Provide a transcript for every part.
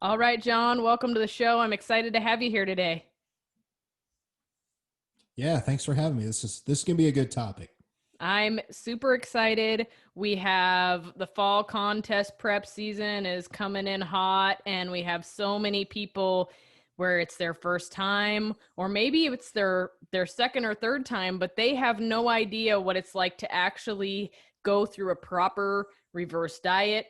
All right, John, welcome to the show. I'm excited to have you here today. Yeah, thanks for having me. This can be a good topic. I'm super excited. We have the fall contest prep season is coming in hot, and we have so many people where it's their first time, or maybe it's their second or third time, but they have no idea what it's like to actually go through a proper reverse diet.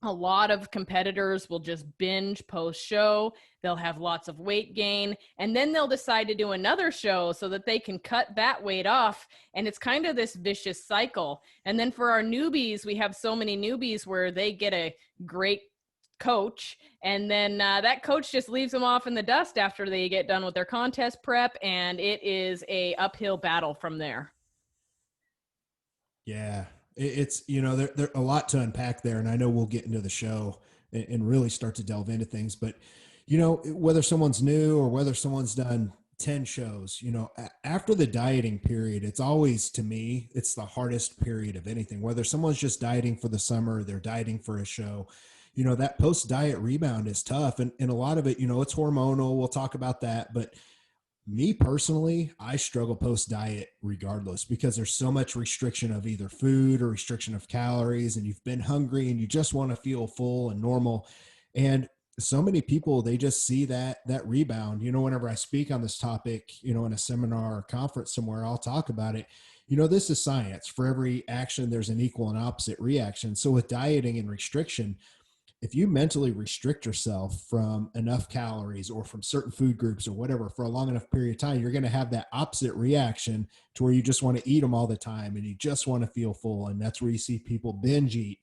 A lot of competitors will just binge post show. They'll have lots of weight gain, and then they'll decide to do another show so that they can cut that weight off. And it's kind of this vicious cycle. And then for our newbies, we have so many newbies where they get a great coach, and then that coach just leaves them off in the dust after they get done with their contest prep, and it is a uphill battle from there. Yeah, it's there a lot to unpack there, and I know we'll get into the show and really start to delve into things. But whether someone's new or whether someone's done 10 shows, after the dieting period, it's always, to me, it's the hardest period of anything. Whether someone's just dieting for the summer, they're dieting for a show, that post diet rebound is tough, and a lot of it, it's hormonal. We'll talk about that, but me personally, I struggle post diet regardless because there's so much restriction of either food or restriction of calories, and you've been hungry and you just want to feel full and normal. And so many people, they just see that rebound. Whenever I speak on this topic, in a seminar or conference somewhere, I'll talk about it. This is science. For every action, there's an equal and opposite reaction. So with dieting and restriction, if you mentally restrict yourself from enough calories or from certain food groups or whatever for a long enough period of time, you're going to have that opposite reaction to where you just want to eat them all the time and you just want to feel full. And that's where you see people binge eat.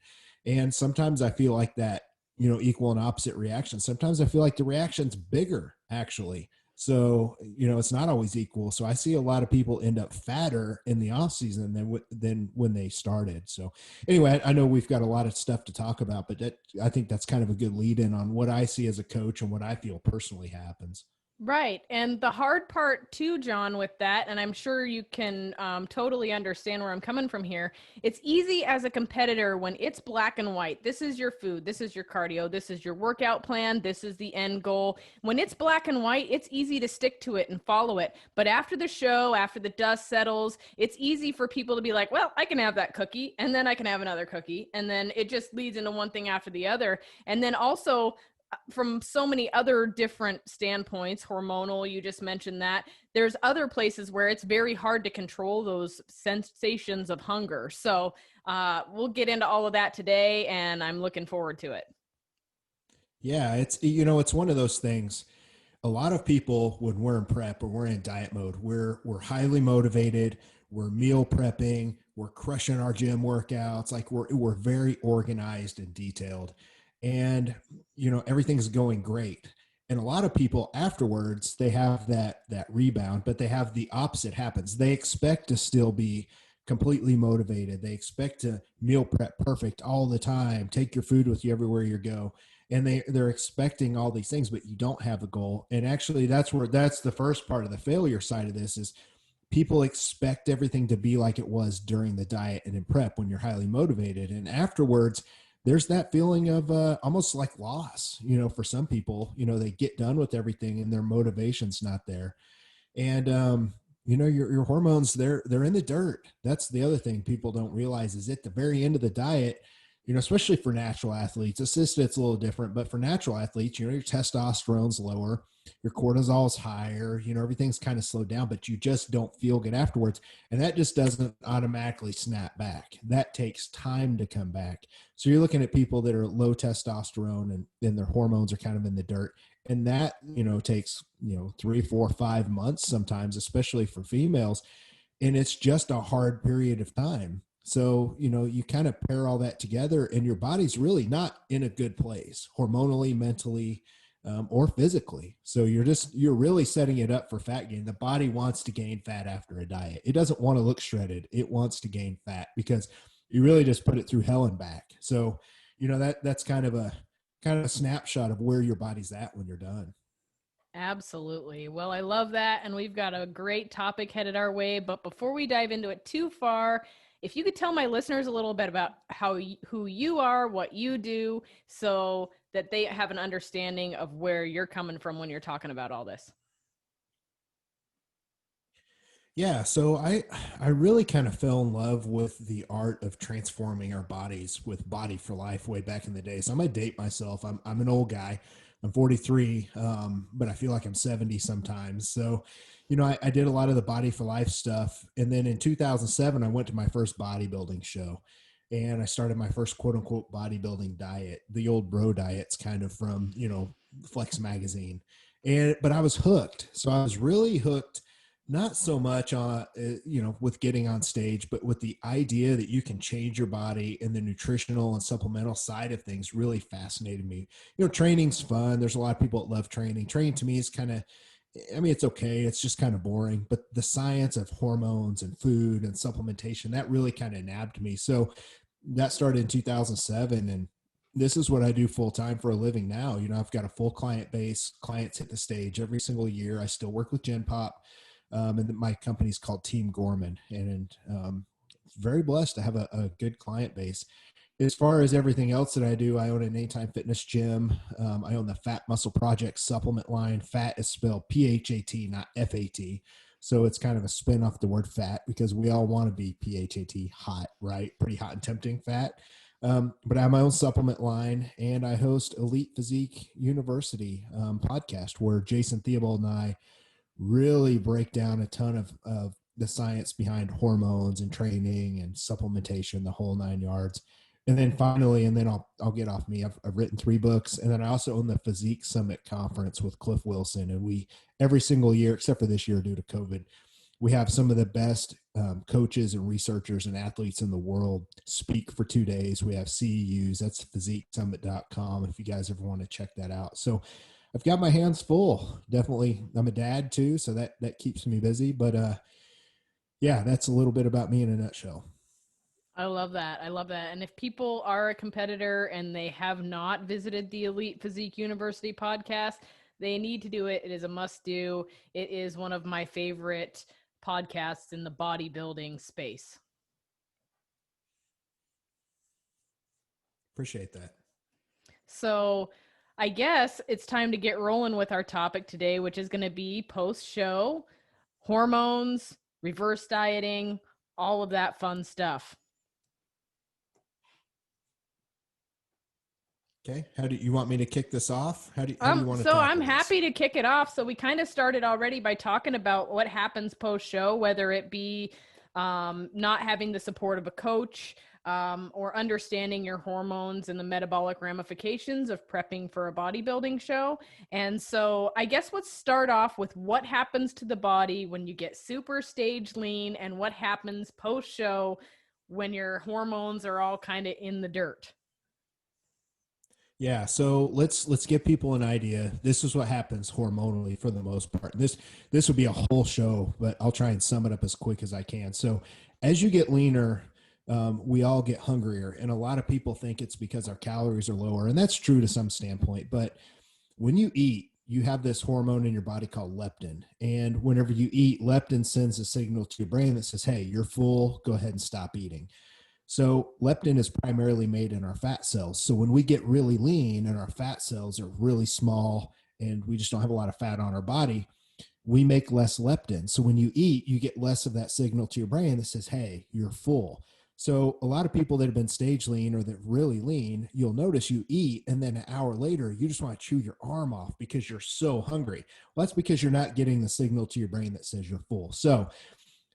And sometimes I feel like that, equal and opposite reaction. Sometimes I feel like the reaction's bigger actually. So, it's not always equal. So I see a lot of people end up fatter in the off season than when they started. So anyway, I know we've got a lot of stuff to talk about, but I think that's kind of a good lead in on what I see as a coach and what I feel personally happens. Right. And the hard part too, John, with that, and I'm sure you can totally understand where I'm coming from here. It's easy as a competitor when it's black and white. This is your food. This is your cardio. This is your workout plan. This is the end goal. When it's black and white, it's easy to stick to it and follow it. But after the show, after the dust settles, it's easy for people to be like, well, I can have that cookie and then I can have another cookie. And then it just leads into one thing after the other. And then also, from so many other different standpoints, hormonal, you just mentioned that, there's other places where it's very hard to control those sensations of hunger. So we'll get into all of that today, and I'm looking forward to it. Yeah, it's one of those things. A lot of people, when we're in prep or we're in diet mode, we're highly motivated, we're meal prepping, we're crushing our gym workouts, like we're very organized and detailed. And everything's going great. And a lot of people afterwards, they have that rebound, but they have the opposite happens. They expect to still be completely motivated. They expect to meal prep perfect all the time, take your food with you everywhere you go, and they're expecting all these things, but you don't have a goal. And actually, that's the first part of the failure side of this is people expect everything to be like it was during the diet and in prep when you're highly motivated, and afterwards there's that feeling of almost like loss. For some people, they get done with everything and their motivation's not there. And your hormones, they're in the dirt. That's the other thing people don't realize is at the very end of the diet, especially for natural athletes. Assisted, it's a little different, but for natural athletes, your testosterone's lower, your cortisol's higher, everything's kind of slowed down, but you just don't feel good afterwards. And that just doesn't automatically snap back. That takes time to come back. So you're looking at people that are low testosterone and their hormones are kind of in the dirt. And that, takes, 3, 4, 5 months sometimes, especially for females. And it's just a hard period of time. So, you kind of pair all that together and your body's really not in a good place hormonally, mentally, or physically. So you're really setting it up for fat gain. The body wants to gain fat after a diet. It doesn't want to look shredded. It wants to gain fat because you really just put it through hell and back. So, that's kind of a snapshot of where your body's at when you're done. Absolutely. Well, I love that. And we've got a great topic headed our way. But before we dive into it too far, if you could tell my listeners a little bit about who you are, what you do. So that they have an understanding of where you're coming from when you're talking about all this. Yeah, so I really kind of fell in love with the art of transforming our bodies with Body for Life way back in the day. So I'm gonna date myself. I'm an old guy. I'm 43, but I feel like I'm 70 sometimes. So, I did a lot of the Body for Life stuff, and then in 2007, I went to my first bodybuilding show, and I started my first quote unquote bodybuilding diet, the old bro diets, kind of from Flex magazine, but I was hooked. So I was really hooked, not so much on with getting on stage, but with the idea that you can change your body, and the nutritional and supplemental side of things really fascinated me. Training's fun. There's a lot of people that love training. Training to me is kind of, I mean, it's okay, it's just kind of boring, but the science of hormones and food and supplementation, that really kind of nabbed me. So that started in 2007, and this is what I do full time for a living now. I've got a full client base. Clients hit the stage every single year. I still work with Gen Pop, and my company's called Team Gorman, and very blessed to have a good client base. As far as everything else that I do, I own an Anytime Fitness gym. I own the Fat Muscle Project supplement line. Fat is spelled PHAT, not FAT. So it's kind of a spin off the word fat, because we all want to be PHAT, hot, right? Pretty hot and tempting fat. But I have my own supplement line, and I host Elite Physique University podcast, where Jason Theobald and I really break down a ton of the science behind hormones and training and supplementation, the whole 9 yards. And then finally, and then I'll get off me. I've written 3 books, and then I also own the Physique Summit Conference with Cliff Wilson. And we, every single year, except for this year due to COVID, we have some of the best coaches and researchers and athletes in the world speak for 2 days. We have CEUs. That's physiquesummit.com if you guys ever want to check that out. So I've got my hands full. Definitely, I'm a dad too, so that keeps me busy. But yeah, that's a little bit about me in a nutshell. I love that. I love that. And if people are a competitor and they have not visited the Elite Physique University podcast, they need to do it. It is a must do. It is one of my favorite podcasts in the bodybuilding space. Appreciate that. So I guess it's time to get rolling with our topic today, which is going to be post show hormones, reverse dieting, all of that fun stuff. Okay. How do you want me to kick this off? How do you want to So tackle I'm this? happy to kick it off. So we kind of started already by talking about what happens post show, whether it be not having the support of a coach, or understanding your hormones and the metabolic ramifications of prepping for a bodybuilding show. And so I guess let's start off with what happens to the body when you get super stage lean, and what happens post show when your hormones are all kind of in the dirt. Yeah, so let's give people an idea. This is what happens hormonally for the most part. This would be a whole show, but I'll try and sum it up as quick as I can. So as you get leaner, we all get hungrier, and a lot of people think it's because our calories are lower, and that's true to some standpoint. But when you eat, you have this hormone in your body called leptin, and whenever you eat, leptin sends a signal to your brain that says, "Hey, you're full. Go ahead and stop eating." So leptin is primarily made in our fat cells. So when we get really lean and our fat cells are really small and we just don't have a lot of fat on our body, we make less leptin. So when you eat, you get less of that signal to your brain that says, hey, you're full. So a lot of people that have been stage lean or that really lean, you'll notice you eat, and then an hour later, you just want to chew your arm off because you're so hungry. Well, that's because you're not getting the signal to your brain that says you're full. So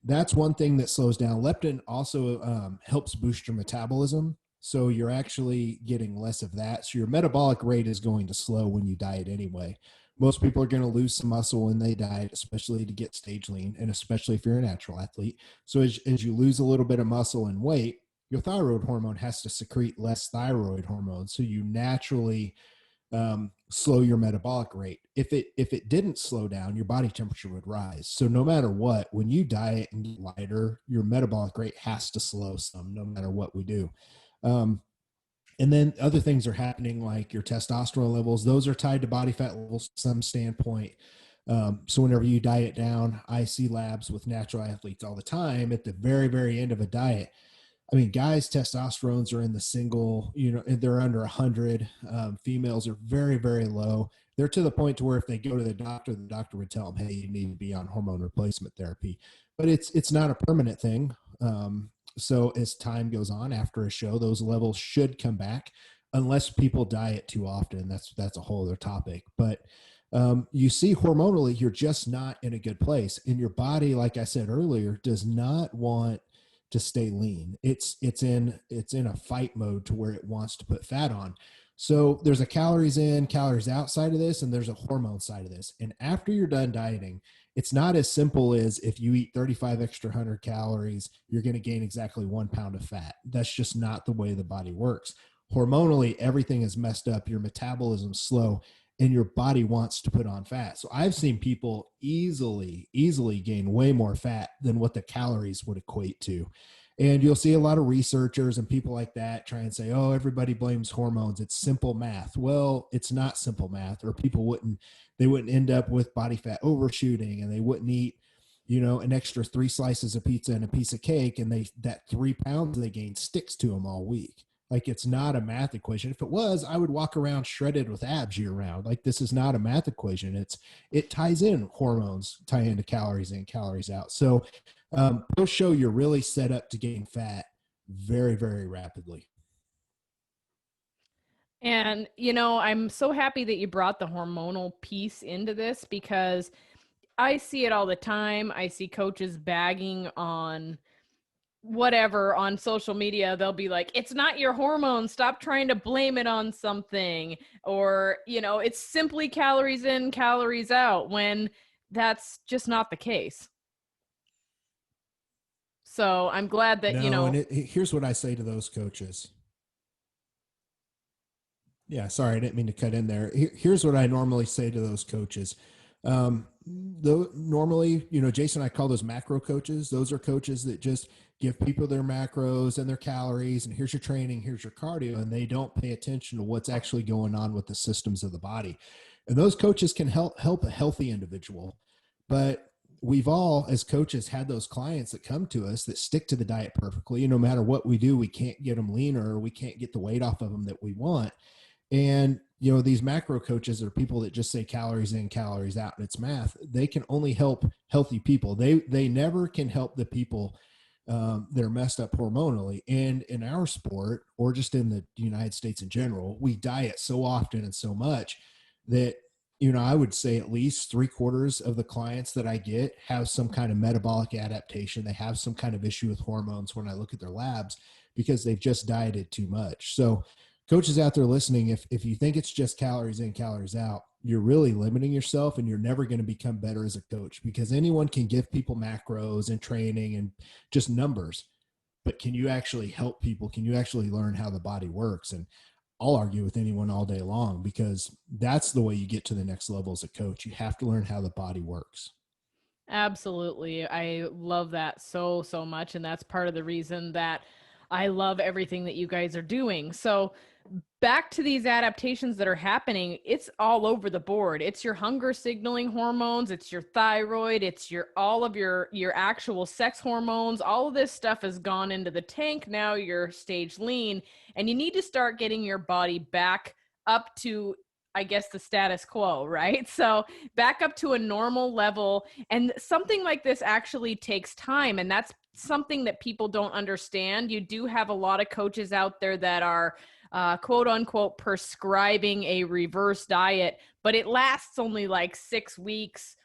that's one thing that slows down. Leptin also helps boost your metabolism. So you're actually getting less of that. So your metabolic rate is going to slow when you diet anyway. Most people are going to lose some muscle when they diet, especially to get stage lean, and especially if you're a natural athlete. So as you lose a little bit of muscle and weight, your thyroid hormone has to secrete less thyroid hormone. So you naturally slow your metabolic rate. If it didn't slow down, your body temperature would rise. So no matter what, when you diet and get lighter, your metabolic rate has to slow some, no matter what we do. And then other things are happening, like your testosterone levels. Those are tied to body fat levels to some standpoint. So whenever you diet down, I see labs with natural athletes all the time at the very, very end of a diet. I mean, guys, testosterones are in the single, they're under 100. Females are very, very low. They're to the point to where if they go to the doctor would tell them, hey, you need to be on hormone replacement therapy. But it's not a permanent thing. So as time goes on after a show, those levels should come back unless people diet too often. That's a whole other topic. But you see hormonally, you're just not in a good place. And your body, like I said earlier, does not want to stay lean. It's in a fight mode to where it wants to put fat on. So there's a calories in, calories out side of this, and there's a hormone side of this. And after you're done dieting, it's not as simple as if you eat 35 extra 100 calories, you're going to gain exactly 1 pound of fat. That's just not the way the body works. Hormonally, everything is messed up. Your metabolism's slow and your body wants to put on fat. So I've seen people easily gain way more fat than what the calories would equate to. And you'll see a lot of researchers and people like that try and say, oh, everybody blames hormones. It's simple math. Well, it's not simple math, or they wouldn't end up with body fat overshooting, and they wouldn't eat, an extra 3 slices of pizza and a piece of cake. And that 3 pounds they gain sticks to them all week. Like, it's not a math equation. If it was, I would walk around shredded with abs year round. Like, this is not a math equation. It ties in, hormones tie into calories in, calories out. So post show, you're really set up to gain fat very, very rapidly. And, I'm so happy that you brought the hormonal piece into this, because I see it all the time. I see coaches bagging on whatever on social media. They'll be like, it's not your hormones, stop trying to blame it on something, or it's simply calories in, calories out, when that's just not the case. So I'm glad that No, and here's what I say to those coaches. Yeah, sorry, I didn't mean to cut in there. Here's what I normally say to those coaches. Though normally, Jason, I call those macro coaches. Those are coaches that just give people their macros and their calories, and here's your training, here's your cardio, and they don't pay attention to what's actually going on with the systems of the body. And those coaches can help a healthy individual, but we've all, as coaches, had those clients that come to us that stick to the diet perfectly. No matter what we do, we can't get them leaner, or we can't get the weight off of them that we want. And, these macro coaches are people that just say calories in, calories out, and it's math. They can only help healthy people. They never can help the people that are messed up hormonally. And in our sport, or just in the United States in general, we diet so often and so much that, I would say at least 3/4 of the clients that I get have some kind of metabolic adaptation. They have some kind of issue with hormones when I look at their labs, because they've just dieted too much. So coaches out there listening, if you think it's just calories in, calories out, you're really limiting yourself, and you're never going to become better as a coach, because anyone can give people macros and training and just numbers. But can you actually help people? Can you actually learn how the body works? And I'll argue with anyone all day long, because that's the way you get to the next level as a coach. You have to learn how the body works. Absolutely. I love that so much. And that's part of the reason that I love everything that you guys are doing. So, back to these adaptations that are happening, it's all over the board. It's your hunger signaling hormones, it's your thyroid, it's all of your actual sex hormones. All of this stuff has gone into the tank. Now you're stage lean, and you need to start getting your body back up to, I guess, the status quo, right? So back up to a normal level. And something like this actually takes time. And that's something that people don't understand. You do have a lot of coaches out there that are quote unquote prescribing a reverse diet, but it lasts only like 6 weeks,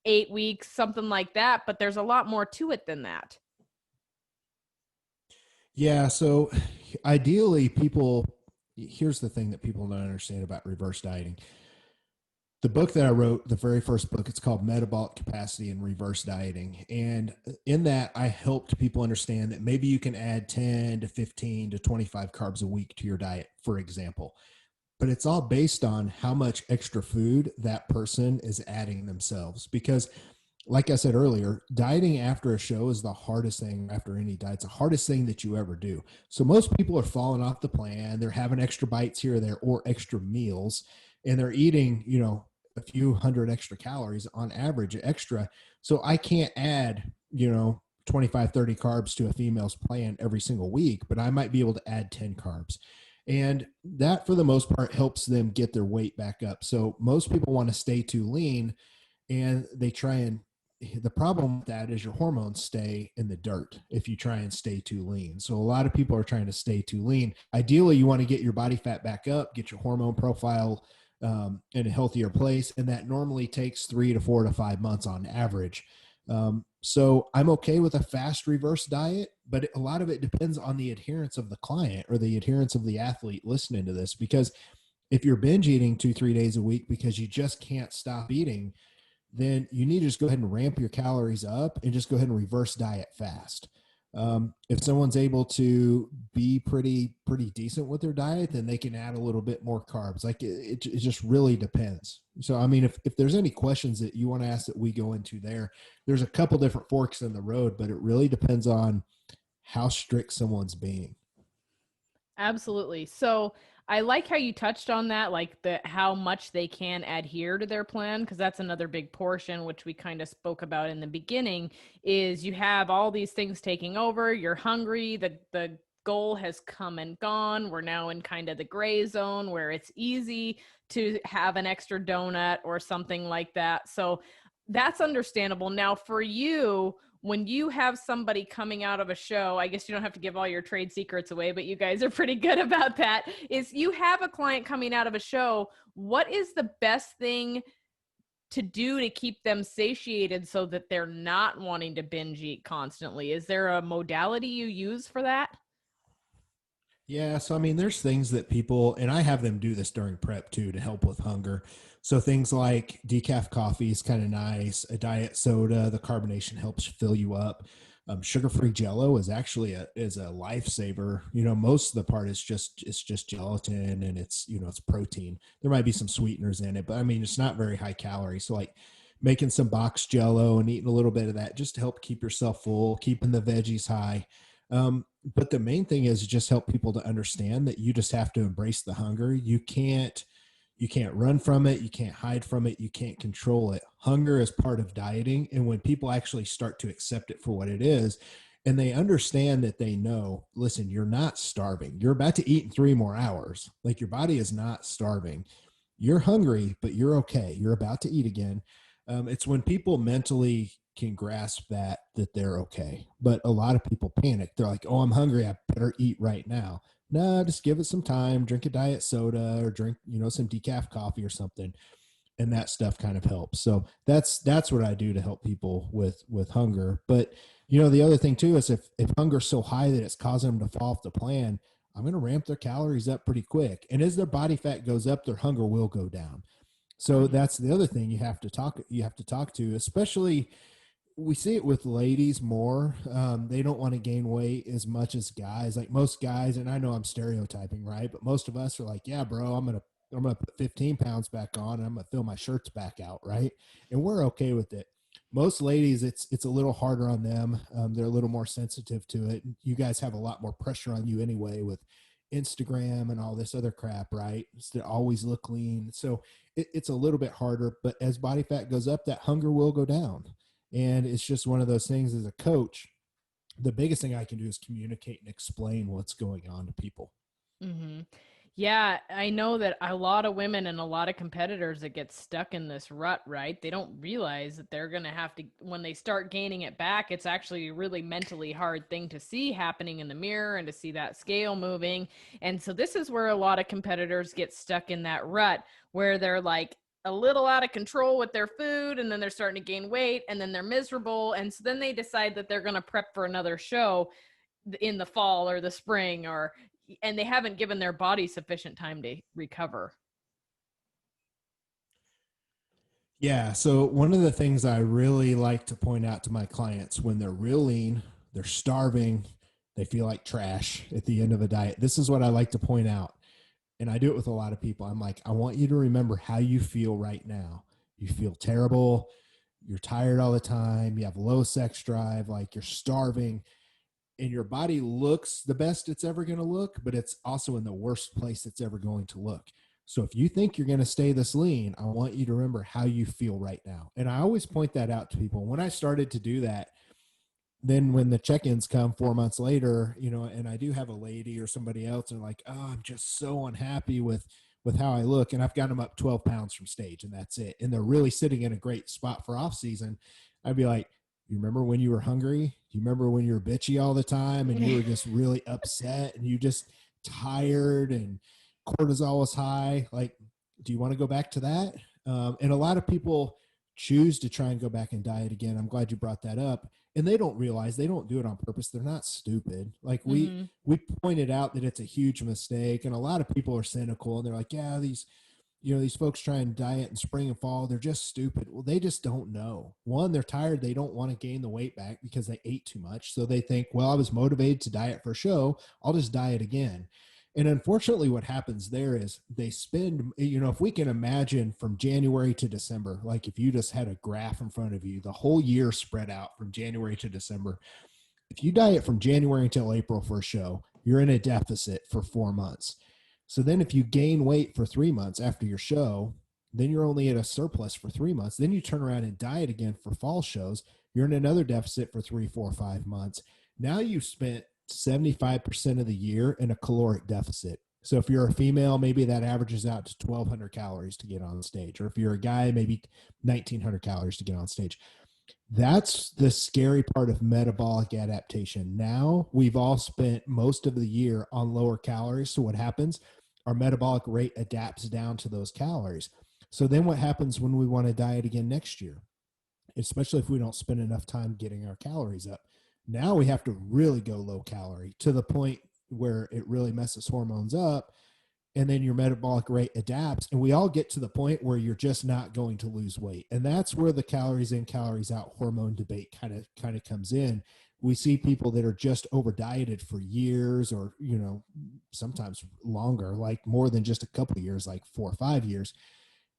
8 weeks, something like that. But there's a lot more to it than that. Yeah. So ideally, here's the thing that people don't understand about reverse dieting. The book that I wrote, the very first book, it's called Metabolic Capacity and Reverse Dieting. And in that, I helped people understand that maybe you can add 10 to 15 to 25 carbs a week to your diet, for example. But it's all based on how much extra food that person is adding themselves. Because, like I said earlier, dieting after a show is the hardest thing after any diet. It's the hardest thing that you ever do. So most people are falling off the plan. They're having extra bites here or there, or extra meals, and they're eating, a few hundred extra calories on average extra. So I can't add, 25, 30 carbs to a female's plan every single week, but I might be able to add 10 carbs. And that, for the most part, helps them get their weight back up. So most people want to stay too lean, and they try and the problem with that is your hormones stay in the dirt if you try and stay too lean. So a lot of people are trying to stay too lean. Ideally, you want to get your body fat back up, get your hormone profile in a healthier place, and that normally takes 3 to 4 to 5 months on average. So I'm okay with a fast reverse diet, but a lot of it depends on the adherence of the client or the adherence of the athlete listening to this. Because if you're binge eating 2-3 days a week because you just can't stop eating, then you need to just go ahead and ramp your calories up and just go ahead and reverse diet fast. If someone's able to be pretty decent with their diet, then they can add a little bit more carbs. Like it just really depends. So, I mean, if there's any questions that you want to ask that we go into there's a couple different forks in the road, but it really depends on how strict someone's being. Absolutely. So I like how you touched on that, like how much they can adhere to their plan, because that's another big portion, which we kind of spoke about in the beginning, is you have all these things taking over, you're hungry, the goal has come and gone. We're now in kind of the gray zone where it's easy to have an extra donut or something like that. So that's understandable. Now for you, when you have somebody coming out of a show, I guess you don't have to give all your trade secrets away, but you guys are pretty good about that. Is you have a client coming out of a show, what is the best thing to do to keep them satiated so that they're not wanting to binge eat constantly? Is there a modality you use for that? Yeah, so I mean, there's things that people, and I have them do this during prep too to help with hunger. So things like decaf coffee is kind of nice, a diet soda, the carbonation helps fill you up. Sugar-free Jello is actually a lifesaver. Most of the part is just gelatin, and it's protein. There might be some sweeteners in it, but I mean, it's not very high calorie. So like making some box Jello and eating a little bit of that just to help keep yourself full, keeping the veggies high. But the main thing is just help people to understand that you just have to embrace the hunger. You can't run from it. You can't hide from it. You can't control it. Hunger is part of dieting. And when people actually start to accept it for what it is, and they understand that they know, listen, you're not starving. You're about to eat in 3 more hours. Like your body is not starving. You're hungry, but you're okay. You're about to eat again. It's when people mentally can grasp that they're okay. But a lot of people panic. They're like, "Oh, I'm hungry. I better eat right now." No, just give it some time. Drink a diet soda or drink, some decaf coffee or something, and that stuff kind of helps. So that's what I do to help people with hunger. But the other thing too is if hunger's so high that it's causing them to fall off the plan, I'm going to ramp their calories up pretty quick. And as their body fat goes up, their hunger will go down. So Mhm. that's the other thing you have to talk to, especially we see it with ladies more. They don't want to gain weight as much as guys. Like most guys, and I know I'm stereotyping, right? But most of us are like, yeah, bro, I'm gonna put 15 pounds back on, and I'm gonna fill my shirts back out, right? And we're okay with it. Most ladies, it's a little harder on them. They're a little more sensitive to it. You guys have a lot more pressure on you anyway with Instagram and all this other crap, right? It's to always look lean. So it's a little bit harder. But as body fat goes up, that hunger will go down. And it's just one of those things as a coach. The biggest thing I can do is communicate and explain what's going on to people. Hmm. Yeah, I know that a lot of women and a lot of competitors that get stuck in this rut, right? They don't realize that they're going to have to, when they start gaining it back, it's actually a really mentally hard thing to see happening in the mirror and to see that scale moving. And so this is where a lot of competitors get stuck in that rut where they're like a little out of control with their food and then they're starting to gain weight and then they're miserable. And so then they decide that they're going to prep for another show in the fall or the spring, or and they haven't given their body sufficient time to recover. Yeah. So, one of the things I really like to point out to my clients when they're real lean, they're starving, they feel like trash at the end of a diet. This is what I like to point out. And I do it with a lot of people. I'm like, I want you to remember how you feel right now. You feel terrible. You're tired all the time. You have low sex drive, like you're starving, and your body looks the best it's ever going to look, but it's also in the worst place it's ever going to look. So if you think you're going to stay this lean, I want you to remember how you feel right now. And I always point that out to people. When I started to do that, then when the check-ins come 4 months later, and I do have a lady or somebody else and like, oh, I'm just so unhappy with how I look, and I've got them up 12 pounds from stage, and that's it, and they're really sitting in a great spot for off season. I'd be like, you remember when you were hungry? Do you remember when you were bitchy all the time and you were just really upset and you just tired and cortisol was high? Like, do you want to go back to that? And a lot of people choose to try and go back and diet again. I'm glad you brought that up. And they don't realize, they don't do it on purpose. They're not stupid. Like Mm-hmm. we pointed out that it's a huge mistake, and a lot of people are cynical and they're like, yeah, these folks try and diet in spring and fall, they're just stupid. Well, they just don't know. One, they're tired. They don't want to gain the weight back because they ate too much. So they think, well, I was motivated to diet for a show, I'll just diet again. And unfortunately, what happens there is they spend, if we can imagine from January to December, like if you just had a graph in front of you, the whole year spread out from January to December, if you diet from January until April for a show, you're in a deficit for 4 months. So then if you gain weight for 3 months after your show, then you're only at a surplus for 3 months. Then you turn around and diet again for fall shows. You're in another deficit for 3, 4, 5 months. Now you've spent 75% of the year in a caloric deficit. So if you're a female, maybe that averages out to 1,200 calories to get on stage. Or if you're a guy, maybe 1,900 calories to get on stage. That's the scary part of metabolic adaptation. Now we've all spent most of the year on lower calories. So what happens? Our metabolic rate adapts down to those calories. So then what happens when we want to diet again next year? Especially if we don't spend enough time getting our calories up. Now we have to really go low calorie to the point where it really messes hormones up, and then your metabolic rate adapts, and we all get to the point where you're just not going to lose weight. And that's where the calories in, calories out hormone debate kind of comes in. We see people that are just over dieted for years, or sometimes longer, like more than just a couple of years, like 4 or 5 years,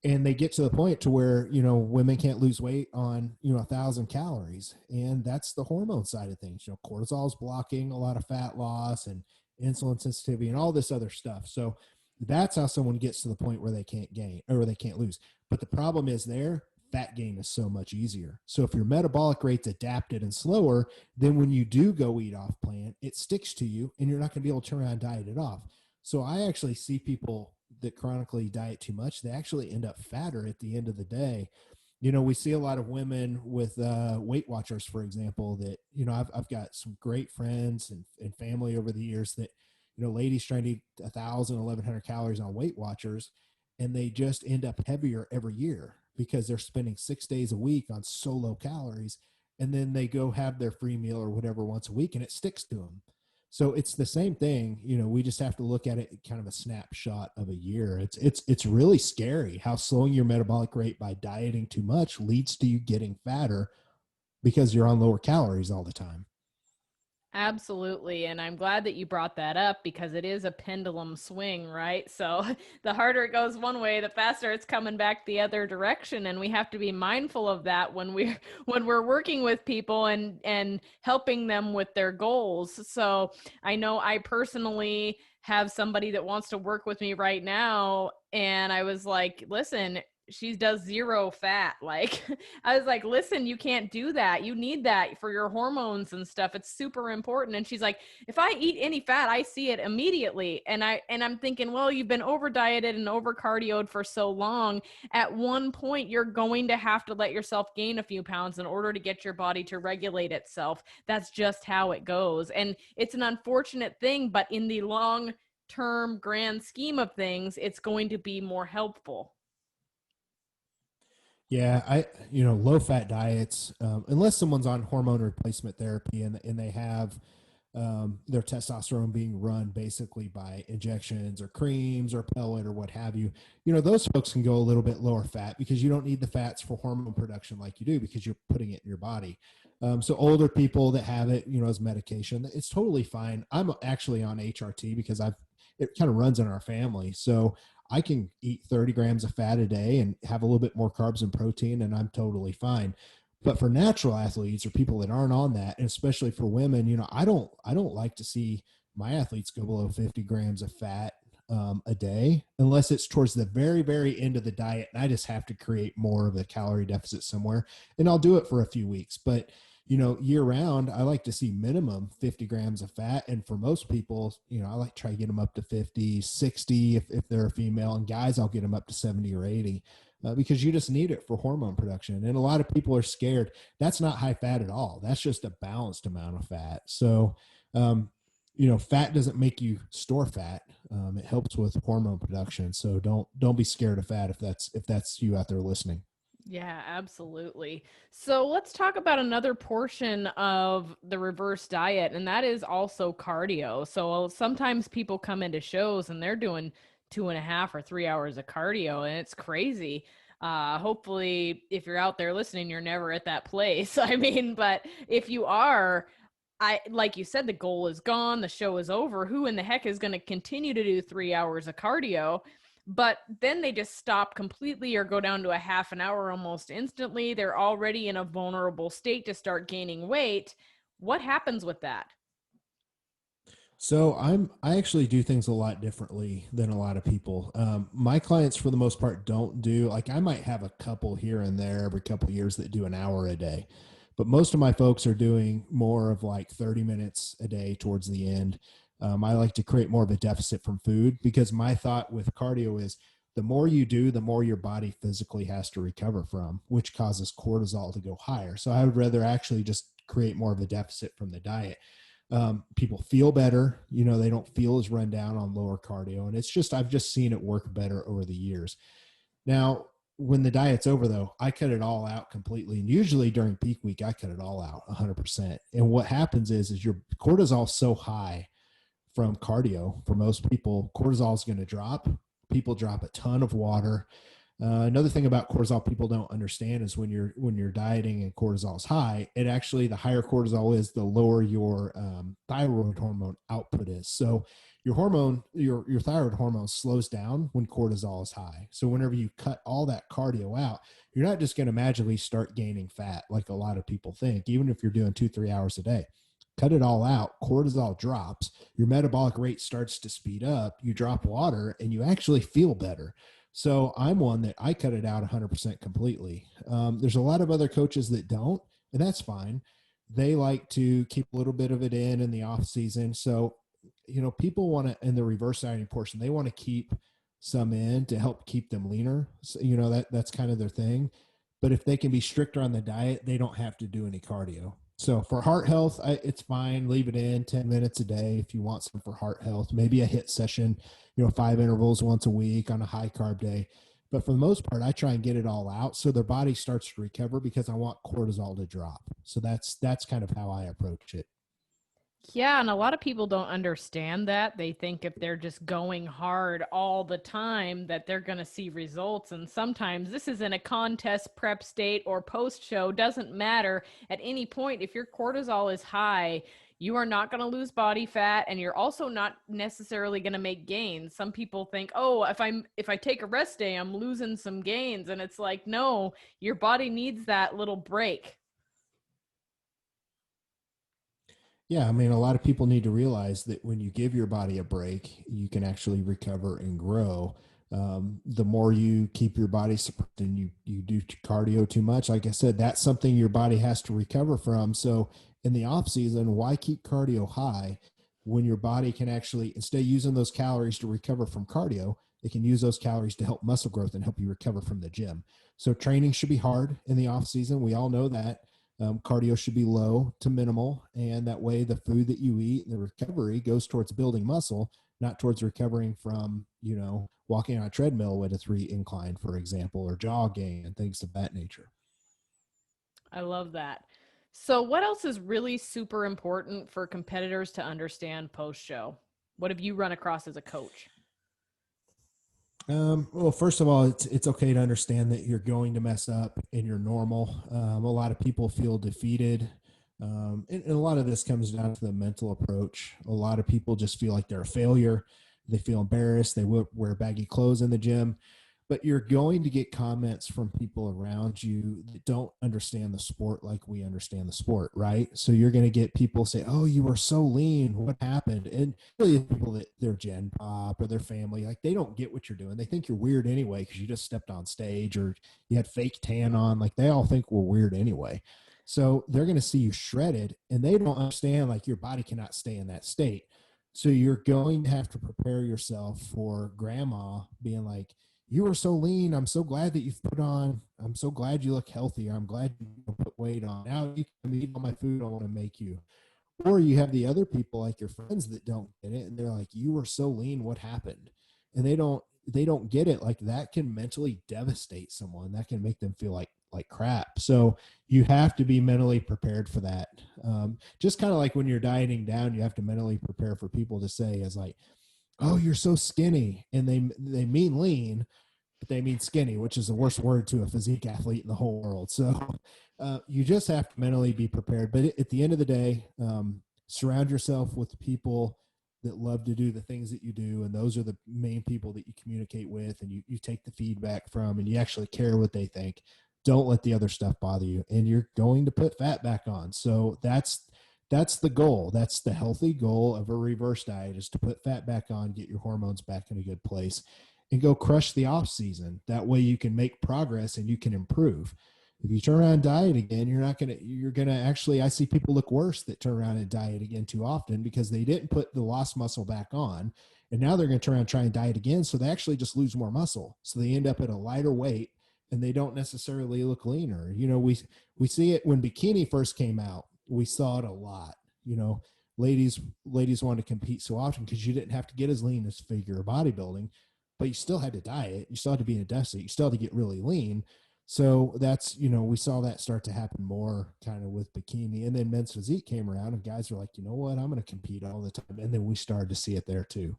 and they get to the point to where women can't lose weight on 1,000 calories, and that's the hormone side of things. Cortisol is blocking a lot of fat loss and insulin sensitivity and all this other stuff. So that's how someone gets to the point where they can't gain or they can't lose. But the problem is there, fat gain is so much easier. So if your metabolic rate's adapted and slower, then when you do go eat off plan, it sticks to you and you're not going to be able to turn around and diet it off. So I actually see people that chronically diet too much, they actually end up fatter at the end of the day. We see a lot of women with Weight Watchers, for example, that, I've got some great friends and family over the years that, ladies trying to eat 1,000, 1,100 calories on Weight Watchers, and they just end up heavier every year because they're spending 6 days a week on so low calories. And then they go have their free meal or whatever once a week, and it sticks to them. So it's the same thing. We just have to look at it kind of a snapshot of a year. It's really scary how slowing your metabolic rate by dieting too much leads to you getting fatter because you're on lower calories all the time. Absolutely. And I'm glad that you brought that up because it is a pendulum swing, right? So the harder it goes one way, the faster it's coming back the other direction. And we have to be mindful of that when we're working with people and helping them with their goals. So I know I personally have somebody that wants to work with me right now. And I was like, listen, she does zero fat. Like I was like, listen, you can't do that. You need that for your hormones and stuff. It's super important. And she's like, if I eat any fat, I see it immediately. And I'm thinking, well, you've been over dieted and over cardioed for so long. At one point, you're going to have to let yourself gain a few pounds in order to get your body to regulate itself. That's just how it goes. And it's an unfortunate thing, but in the long term grand scheme of things, it's going to be more helpful. Yeah, low fat diets, unless someone's on hormone replacement therapy and they have their testosterone being run basically by injections or creams or pellet or what have you, those folks can go a little bit lower fat because you don't need the fats for hormone production like you do because you're putting it in your body. So older people that have it, as medication, it's totally fine. I'm actually on HRT because it kind of runs in our family. So I can eat 30 grams of fat a day and have a little bit more carbs and protein, and I'm totally fine. But for natural athletes or people that aren't on that, and especially for women, I don't like to see my athletes go below 50 grams of fat a day, unless it's towards the very, very end of the diet. And I just have to create more of a calorie deficit somewhere, and I'll do it for a few weeks. But Year round, I like to see minimum 50 grams of fat. And for most people, I like to try to get them up to 50, 60 if they're a female. And guys, I'll get them up to 70 or 80 because you just need it for hormone production. And a lot of people are scared. That's not high fat at all. That's just a balanced amount of fat. So, fat doesn't make you store fat. It helps with hormone production. So don't be scared of fat if that's you out there listening. Yeah, absolutely. So let's talk about another portion of the reverse diet, and that is also cardio. So sometimes people come into shows and they're doing 2.5 or 3 hours of cardio, and it's crazy. Hopefully, if you're out there listening, you're never at that place. I mean, but if you are, like you said, the goal is gone, the show is over. Who in the heck is going to continue to do 3 hours of cardio? But then they just stop completely or go down to a half an hour almost instantly. They're already in a vulnerable state to start gaining weight. What happens with that? So I actually do things a lot differently than a lot of people. My clients, for the most part, don't do like I might have a couple here and there every couple of years that do an hour a day, but most of my folks are doing more of like 30 minutes a day towards the end. I like to create more of a deficit from food because my thought with cardio is the more you do, the more your body physically has to recover from, which causes cortisol to go higher. So I would rather actually just create more of a deficit from the diet. People feel better, they don't feel as run down on lower cardio. And I've just seen it work better over the years. Now, when the diet's over though, I cut it all out completely. And usually during peak week, I cut it all out 100%. And what happens is your cortisol so high from cardio for most people, cortisol is going to drop. People drop a ton of water. Another thing about cortisol people don't understand is when you're dieting and cortisol is high, it actually the higher cortisol is, the lower your thyroid hormone output is. So your thyroid hormone slows down when cortisol is high. So whenever you cut all that cardio out, you're not just going to magically start gaining fat like a lot of people think. Even if you're doing 2-3 hours a day, cut it all out, cortisol drops, your metabolic rate starts to speed up, you drop water, and you actually feel better. So I'm one that I cut it out 100% completely. There's a lot of other coaches that don't, and that's fine. They like to keep a little bit of it in the off season. So, people want to, in the reverse dieting portion, they want to keep some in to help keep them leaner. So, that's kind of their thing. But if they can be stricter on the diet, they don't have to do any cardio. So for heart health, it's fine. Leave it in 10 minutes a day if you want some for heart health. Maybe a hit session, 5 intervals once a week on a high carb day. But for the most part, I try and get it all out so their body starts to recover because I want cortisol to drop. So that's kind of how I approach it. Yeah, and a lot of people don't understand that. They think if they're just going hard all the time that they're going to see results. And sometimes this is in a contest prep state or post show, doesn't matter at any point. If your cortisol is high, you are not going to lose body fat and you're also not necessarily going to make gains. Some people think, "Oh, if I take a rest day, I'm losing some gains." And it's like, "No, your body needs that little break." Yeah, I mean, a lot of people need to realize that when you give your body a break, you can actually recover and grow. The more you keep your body suppressed and you do cardio too much, like I said, that's something your body has to recover from. So in the off season, why keep cardio high when your body can actually, instead of using those calories to recover from cardio, it can use those calories to help muscle growth and help you recover from the gym. So training should be hard in the off season. We all know that. Cardio should be low to minimal, and that way the food that you eat and the recovery goes towards building muscle, not towards recovering from, walking on a treadmill with a 3 incline, for example, or jogging and things of that nature. I love that. So, what else is really super important for competitors to understand post show? What have you run across as a coach? Well, first of all, it's okay to understand that you're going to mess up and you're normal. A lot of people feel defeated. And a lot of this comes down to the mental approach. A lot of people just feel like they're a failure. They feel embarrassed. They wear baggy clothes in the gym. But you're going to get comments from people around you that don't understand the sport like we understand the sport, right? So you're going to get people say, "Oh, you were so lean. What happened?" And really, people that they're Gen Pop or their family, like they don't get what you're doing. They think you're weird anyway because you just stepped on stage or you had fake tan on. Like they all think we're weird anyway. So they're going to see you shredded, and they don't understand like your body cannot stay in that state. So you're going to have to prepare yourself for grandma being like, you were so lean. I'm so glad that you've put on. I'm so glad you look healthier. I'm glad you put weight on. Now you can eat all my food I want to make you. Or you have the other people like your friends that don't get it, and they're like, you were so lean, what happened? And they don't get it. Like that can mentally devastate someone. That can make them feel like crap. So you have to be mentally prepared for that. Just kind of like when you're dieting down, you have to mentally prepare for people to say as like, oh, you're so skinny, and they mean lean, but they mean skinny, which is the worst word to a physique athlete in the whole world. So you just have to mentally be prepared. But at the end of the day, surround yourself with people that love to do the things that you do. And those are the main people that you communicate with and you take the feedback from, and you actually care what they think. Don't let the other stuff bother you. And you're going to put fat back on. So that's the goal. That's the healthy goal of a reverse diet, is to put fat back on, get your hormones back in a good place, and go crush the off season. That way you can make progress and you can improve. If you turn around and diet again, you're gonna actually, I see people look worse that turn around and diet again too often because they didn't put the lost muscle back on. And now they're going to turn around and try and diet again. So they actually just lose more muscle. So they end up at a lighter weight and they don't necessarily look leaner. We see it when bikini first came out. We saw it a lot. You know, ladies want to compete so often because you didn't have to get as lean as figure or bodybuilding, but you still had to diet. You still had to be in a deficit. You still had to get really lean. So that's, we saw that start to happen more kind of with bikini. And then men's physique came around and guys were like, you know what, I'm going to compete all the time. And then we started to see it there too.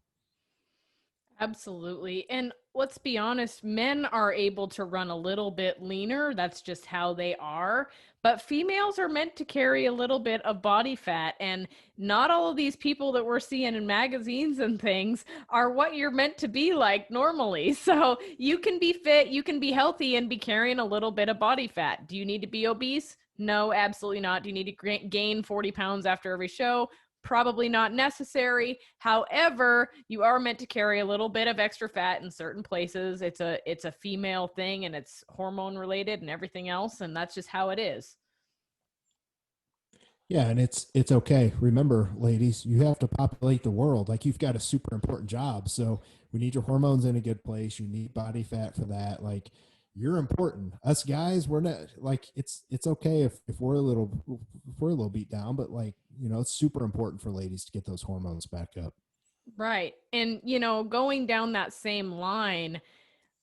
Absolutely. And let's be honest, men are able to run a little bit leaner. That's just how they are. But females are meant to carry a little bit of body fat. And not all of these people that we're seeing in magazines and things are what you're meant to be like normally. So you can be fit, you can be healthy, and be carrying a little bit of body fat. Do you need to be obese? No, absolutely not. Do you need to gain 40 pounds after every show? Probably not necessary. However, you are meant to carry a little bit of extra fat in certain places. It's a female thing, and it's hormone related and everything else, and that's just how it is. Yeah, and it's okay. Remember, ladies, you have to populate the world. Like you've got a super important job. So we need your hormones in a good place. You need body fat for that. Like you're important. Us guys, we're not like it's okay if we're a little beat down, but like, it's super important for ladies to get those hormones back up. Right. And going down that same line,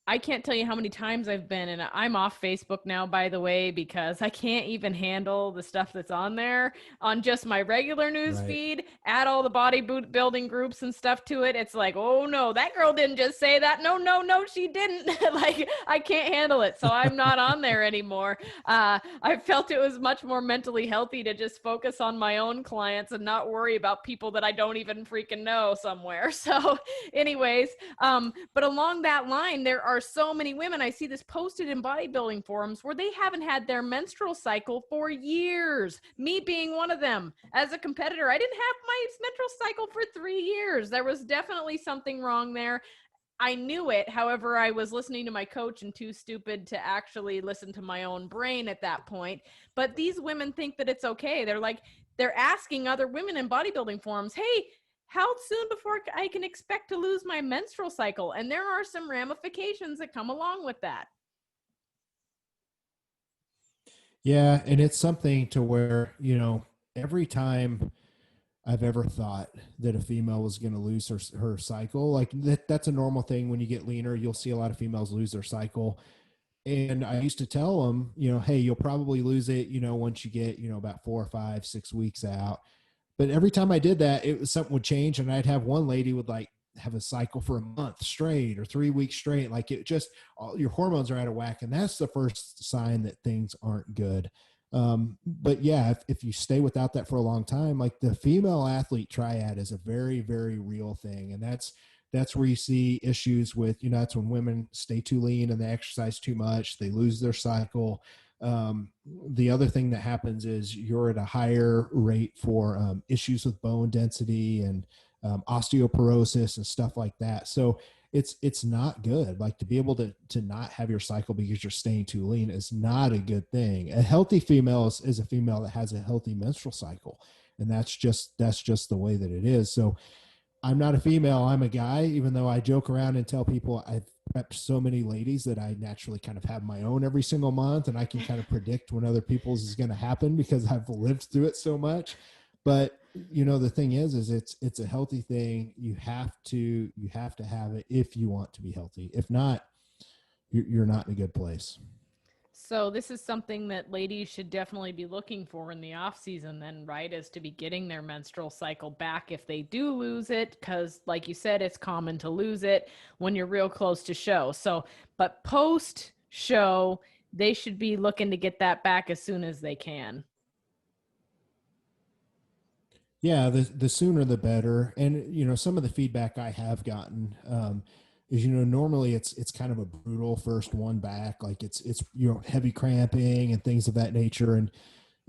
I can't tell you how many times I've been, and I'm off Facebook now, by the way, because I can't even handle the stuff that's on there on just my regular news Right. feed. Add all the bodybuilding groups and stuff to it. It's like, oh no, that girl didn't just say that. No, no, no, she didn't. Like, I can't handle it. So I'm not on there anymore. I felt it was much more mentally healthy to just focus on my own clients and not worry about people that I don't even freaking know somewhere. So, anyways, but along that line, there are so many women. I see this posted in bodybuilding forums where they haven't had their menstrual cycle for years. Me being one of them. As a competitor, I didn't have my menstrual cycle for 3 years. There was definitely something wrong there. I knew it. However, I was listening to my coach and too stupid to actually listen to my own brain at that point. But these women think that it's okay. They're asking other women in bodybuilding forums, hey, how soon before I can expect to lose my menstrual cycle? And there are some ramifications that come along with that. Yeah, and it's something to where, every time I've ever thought that a female was going to lose her cycle, like that's a normal thing. When you get leaner, you'll see a lot of females lose their cycle. And I used to tell them, hey, you'll probably lose it, once you get, about 4 or 5, 6 weeks out. But every time I did that, it was something would change. And I'd have one lady would like have a cycle for a month straight or 3 weeks straight. Like it just, all your hormones are out of whack. And that's the first sign that things aren't good. But yeah, if you stay without that for a long time, like the female athlete triad is a very, very real thing. And that's where you see issues with, that's when women stay too lean and they exercise too much, they lose their cycle. The other thing that happens is you're at a higher rate for issues with bone density and osteoporosis and stuff like that. So it's not good. Like to be able to not have your cycle because you're staying too lean is not a good thing. A healthy female is a female that has a healthy menstrual cycle, and that's just the way that it is. So I'm not a female, I'm a guy, even though I joke around and tell people I've prepped so many ladies that I naturally kind of have my own every single month, and I can kind of predict when other people's is going to happen because I've lived through it so much. But the thing is it's a healthy thing. You have to have it if you want to be healthy. If not, you're not in a good place. So this is something that ladies should definitely be looking for in the off season then, right? Is to be getting their menstrual cycle back if they do lose it, cuz like you said it's common to lose it when you're real close to show. So, but post show, they should be looking to get that back as soon as they can. Yeah, the sooner the better. And some of the feedback I have gotten is normally it's kind of a brutal first one back, like it's heavy cramping and things of that nature. And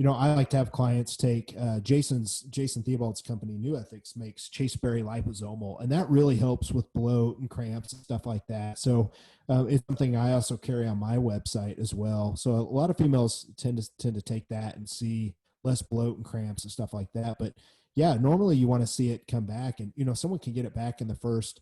I like to have clients take Jason Theobald's company, New Ethics, makes chasteberry liposomal, and that really helps with bloat and cramps and stuff like that. So it's something I also carry on my website as well. So a lot of females tend to take that and see less bloat and cramps and stuff like that. But yeah, normally you want to see it come back, and someone can get it back in the first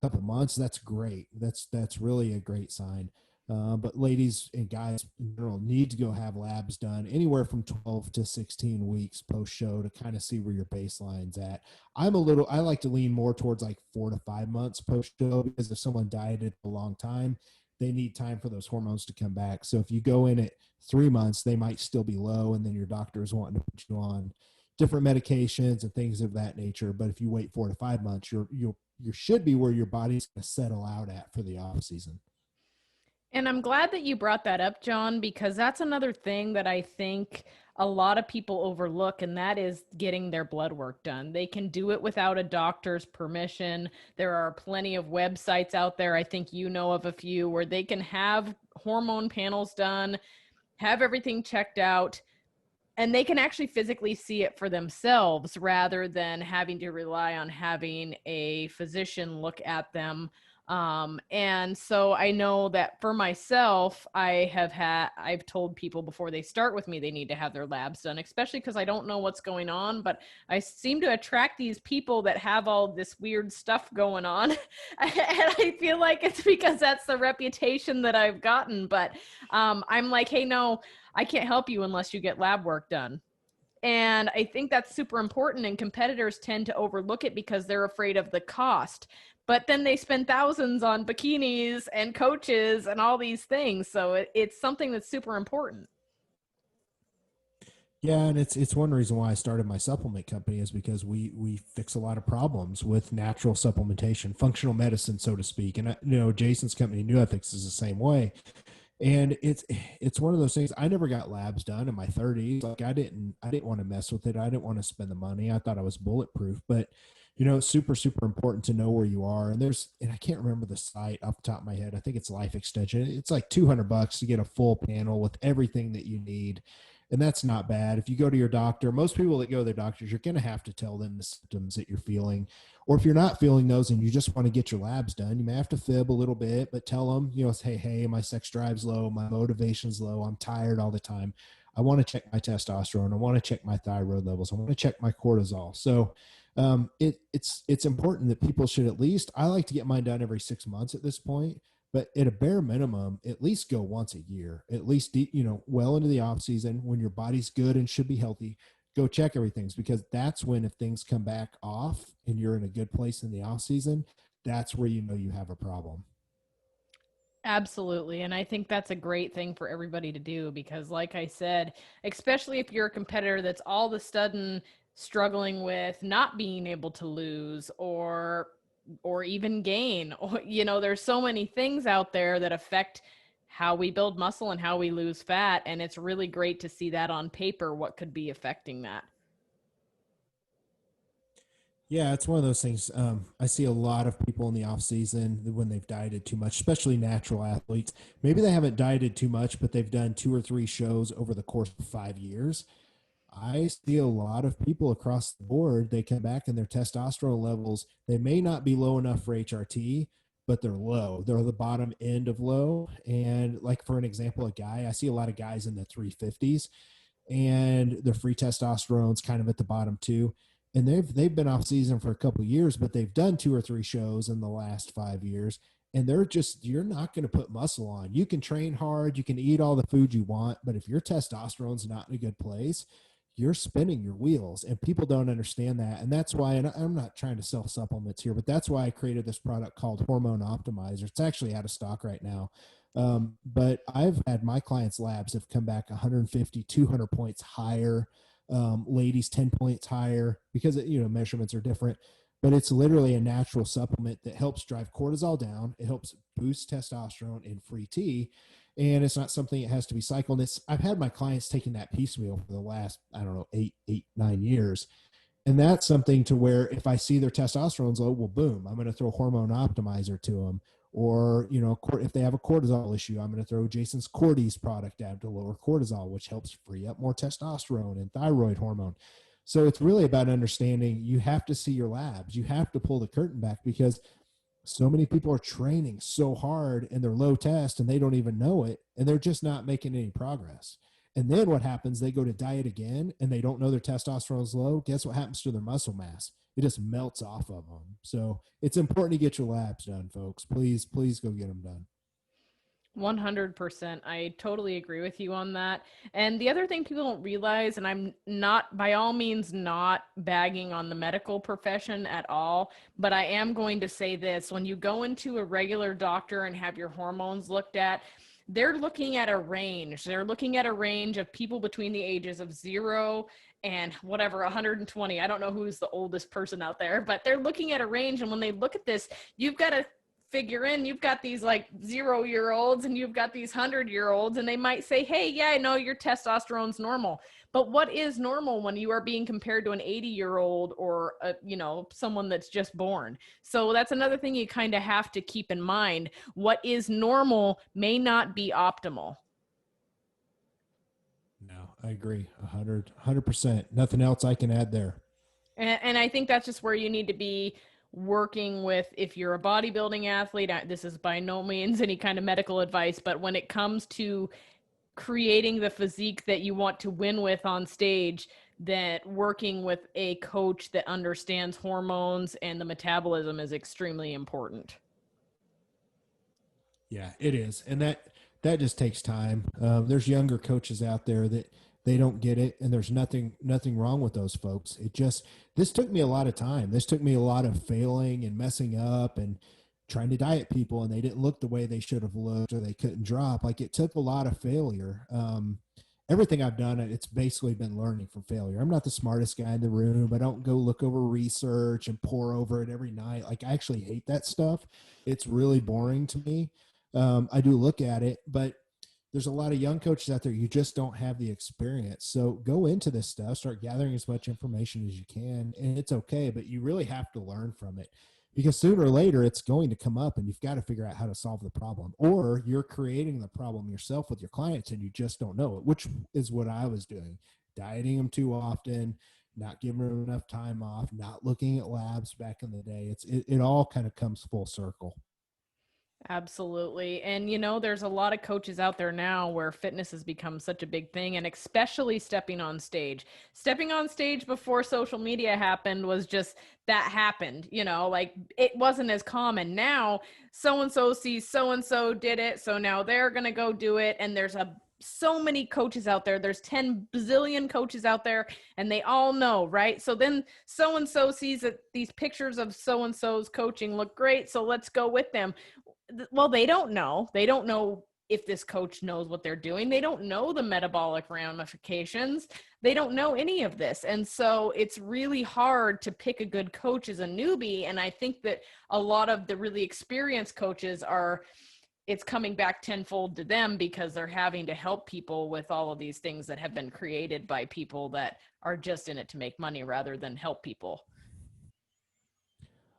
couple months. That's great. That's really a great sign. But ladies and guys in general need to go have labs done anywhere from 12 to 16 weeks post show to kind of see where your baseline's at. I like to lean more towards like 4 to 5 months post show, because if someone dieted a long time, they need time for those hormones to come back. So if you go in at 3 months, they might still be low, and then your doctor is wanting to put you on different medications and things of that nature. But if you wait 4 to 5 months, you should be where your body's going to settle out at for the off season. And I'm glad that you brought that up, John, because that's another thing that I think a lot of people overlook, and that is getting their blood work done. They can do it without a doctor's permission. There are plenty of websites out there, I think you know of a few, where they can have hormone panels done, have everything checked out, and they can actually physically see it for themselves rather than having to rely on having a physician look at them. And so I know that for myself, I've told people before they start with me, they need to have their labs done, especially because I don't know what's going on, but I seem to attract these people that have all this weird stuff going on. And I feel like it's because that's the reputation that I've gotten. But I'm like, hey, no, I can't help you unless you get lab work done. And I think that's super important, and competitors tend to overlook it because they're afraid of the cost. But then they spend thousands on bikinis and coaches and all these things. So it's something that's super important. Yeah, and it's one reason why I started my supplement company, is because we fix a lot of problems with natural supplementation, functional medicine, so to speak. And Jason's company, New Ethics, is the same way. And it's one of those things. I never got labs done in my 30s. Like I didn't want to mess with it. I didn't want to spend the money. I thought I was bulletproof. But it's super super important to know where you are. And I can't remember the site off the top of my head. I think it's Life Extension. It's like $200 to get a full panel with everything that you need. And that's not bad. If you go to your doctor, most people that go to their doctors, you're going to have to tell them the symptoms that you're feeling. Or if you're not feeling those and you just want to get your labs done, you may have to fib a little bit, but tell them, hey, my sex drive's low, my motivation's low, I'm tired all the time. I want to check my testosterone. I want to check my thyroid levels. I want to check my cortisol. So it's important that people should at least, I like to get mine done every 6 months at this point, but at a bare minimum, at least go once a year, at least, well into the off season when your body's good and should be healthy. Go check everything, because that's when, if things come back off and you're in a good place in the off season, that's where you have a problem. Absolutely. And I think that's a great thing for everybody to do because, like I said, especially if you're a competitor that's all of a sudden struggling with not being able to lose or even gain, or, there's so many things out there that affect how we build muscle and how we lose fat. And it's really great to see that on paper, what could be affecting that. Yeah, it's one of those things. I see a lot of people in the off season when they've dieted too much, especially natural athletes. Maybe they haven't dieted too much, but they've done 2 or 3 shows over the course of 5 years. I see a lot of people across the board. They come back and their testosterone levels, they may not be low enough for HRT, but they're low. They're the bottom end of low. And like for an example, a guy, I see a lot of guys in the 350s and their free testosterone's kind of at the bottom too. And they've been off season for a couple of years, but they've done 2 or 3 shows in the last 5 years. And they're just, you're not going to put muscle on. You can train hard, you can eat all the food you want, but if your testosterone's not in a good place, you're spinning your wheels, and people don't understand that. And that's why, and I'm not trying to sell supplements here, but that's why I created this product called Hormone Optimizer. It's actually out of stock right now. But I've had my clients' labs have come back 150, 200 points higher. Ladies 10 points higher because measurements are different, but it's literally a natural supplement that helps drive cortisol down. It helps boost testosterone in free T, and it's not something that has to be cycled. I've had my clients taking that piecemeal for the last, I don't know, 9 years. And that's something to where if I see their testosterone's low, well, boom, I'm going to throw hormone optimizer to them. Or, if they have a cortisol issue, I'm going to throw Jason's Cordy's product out to lower cortisol, which helps free up more testosterone and thyroid hormone. So it's really about understanding you have to see your labs. You have to pull the curtain back because so many people are training so hard and they're low test and they don't even know it, and they're just not making any progress. And then what happens? They go to diet again and they don't know their testosterone is low. Guess what happens to their muscle mass? It just melts off of them. So it's important to get your labs done, folks. Please, please go get them done. 100%. I totally agree with you on that. And the other thing people don't realize, and I'm not by all means not bagging on the medical profession at all, but I am going to say this. When you go into a regular doctor and have your hormones looked at, they're looking at a range. They're looking at a range of people between the ages of 0 and whatever, 120. I don't know who's the oldest person out there, but they're looking at a range. And when they look at this, you've got to figure in, you've got these like 0-year-olds and you've got these 100-year-olds, and they might say, hey, yeah, I know your testosterone's normal. But what is normal when you are being compared to an 80-year-old or someone that's just born? So that's another thing you kind of have to keep in mind. What is normal may not be optimal. No, I agree. 100%. Nothing else I can add there. And I think that's just where you need to be working with. If you're a bodybuilding athlete, this is by no means any kind of medical advice, but when it comes to creating the physique that you want to win with on stage, that working with a coach that understands hormones and the metabolism is extremely important. Yeah, it is. And that just takes time. There's younger coaches out there that they don't get it, and there's nothing wrong with those folks. This took me a lot of time. This took me a lot of failing and messing up and trying to diet people, and they didn't look the way they should have looked, or they couldn't drop. Like, it took a lot of failure. Everything I've done, it's basically been learning from failure. I'm not the smartest guy in the room. I don't go look over research and pour over it every night. Like, I actually hate that stuff. It's really boring to me. I do look at it, but there's a lot of young coaches out there. You just don't have the experience. So go into this stuff, start gathering as much information as you can, and it's okay, but you really have to learn from it, because sooner or later it's going to come up and you've got to figure out how to solve the problem, or you're creating the problem yourself with your clients and you just don't know it, which is what I was doing. Dieting them too often, not giving them enough time off, not looking at labs back in the day. It all kind of comes full circle. Absolutely. And there's a lot of coaches out there now where fitness has become such a big thing, and especially stepping on stage. Stepping on stage before social media happened was just that happened, like it wasn't as common. Now, so and so sees so and so did it, so now they're going to go do it, and there's so many coaches out there. There's 10 bazillion coaches out there, and they all know, right? So then so and so sees that these pictures of so and so's coaching look great, so let's go with them. Well, they don't know. They don't know if this coach knows what they're doing. They don't know the metabolic ramifications. They don't know any of this. And so it's really hard to pick a good coach as a newbie. And I think that a lot of the really experienced coaches it's coming back tenfold to them, because they're having to help people with all of these things that have been created by people that are just in it to make money rather than help people.